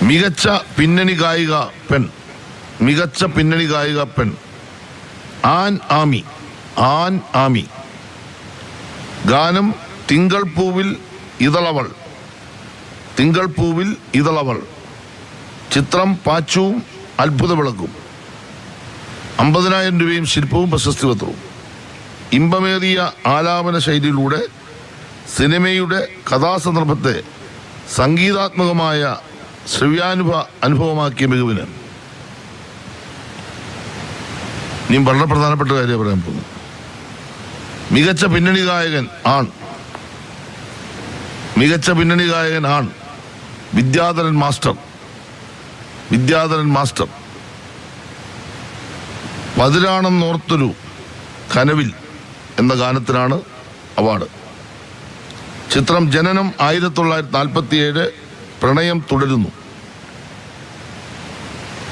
മികച്ച പിന്നണി ഗായിക പെൺ, മികച്ച പിന്നണി ഗായിക പെൺ ആൻ ആമി. ഗാനം തിങ്കൾ പൂവിൽ ഇതളവൾ. ചിത്രം പാച്ചുവും അത്ഭുത വിളക്കും. 50,000 രൂപയും ശില്പവും പ്രശസ്തി പത്രവും. ഇമ്പമേറിയ ആലാപന ശൈലിയിലൂടെ സിനിമയുടെ കഥാസന്ദർഭത്തെ സംഗീതാത്മകമായ അനുഭവമാക്കിയ മികവിന്. ഇനി വളരെ പ്രധാനപ്പെട്ട കാര്യം പറയാൻ പോകുന്നു. മികച്ച പിന്നണി ഗായകൻ ആൺ വിദ്യാധരൻ മാസ്റ്റർ. പതിരാണം നോർത്തൊരു കനവിൽ എന്ന ഗാനത്തിനാണ് അവാർഡ്. ചിത്രം ജനനം 1947. പ്രണയം തുടരുന്നു.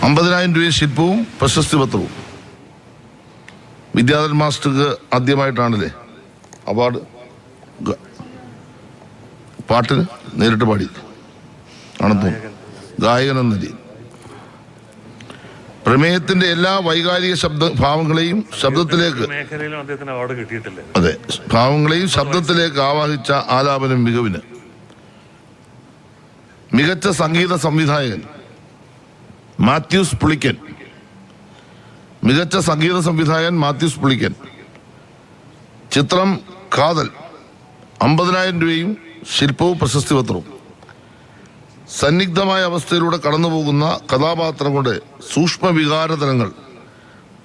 50,000 രൂപയും ശില്പവും പ്രശസ്തി പത്രവും. വിദ്യാധരൻ മാസ്റ്റർക്ക് ആദ്യമായിട്ടാണല്ലേ അവാർഡ്? പാട്ടിന് നേരിട്ട് പാടി ആണെന്ന് തോന്നുന്നു. ഗായകൻ എന്ന നിലയിൽ പ്രമേയത്തിന്റെ എല്ലാ വൈകാരിക ഭാവങ്ങളെയും ശബ്ദത്തിലേക്ക് ആവാഹിച്ച ആലാപനം മികവിന്. മികച്ച സംഗീത സംവിധായകൻ മാത്യൂസ് പുളിക്കൻ. ചിത്രം കാതൽ. 50,000 രൂപയും ശില്പവും പ്രശസ്തി പത്രവും. സന്നിഗ്ധമായ അവസ്ഥയിലൂടെ കടന്നുപോകുന്ന കഥാപാത്രങ്ങളുടെ സൂക്ഷ്മ വികാരതലങ്ങൾ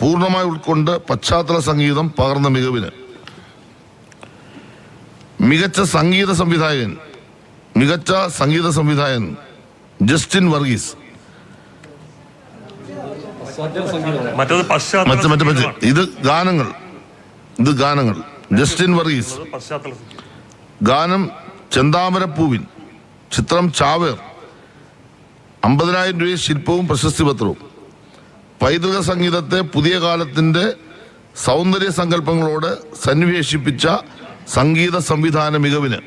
പൂർണ്ണമായി ഉൾക്കൊണ്ട് പശ്ചാത്തല സംഗീതം പകർന്ന മികവിന്. മികച്ച സംഗീത സംവിധായകൻ ജസ്റ്റിൻ വർഗീസ്. ഇത് ഗാനങ്ങൾ ജസ്റ്റിൻ വർഗീസ്. ഗാനം ചെന്താമരപ്പൂവിൻ. ചിത്രം ചാവേർ. 50,000 രൂപയും ശില്പവും പ്രശസ്തി പത്രവും. പൈതൃക സംഗീതത്തെ പുതിയ കാലത്തിന്റെ സൗന്ദര്യ സങ്കല്പങ്ങളോട് സന്നിവേശിപ്പിച്ച സംഗീത സംവിധാന മികവിന്.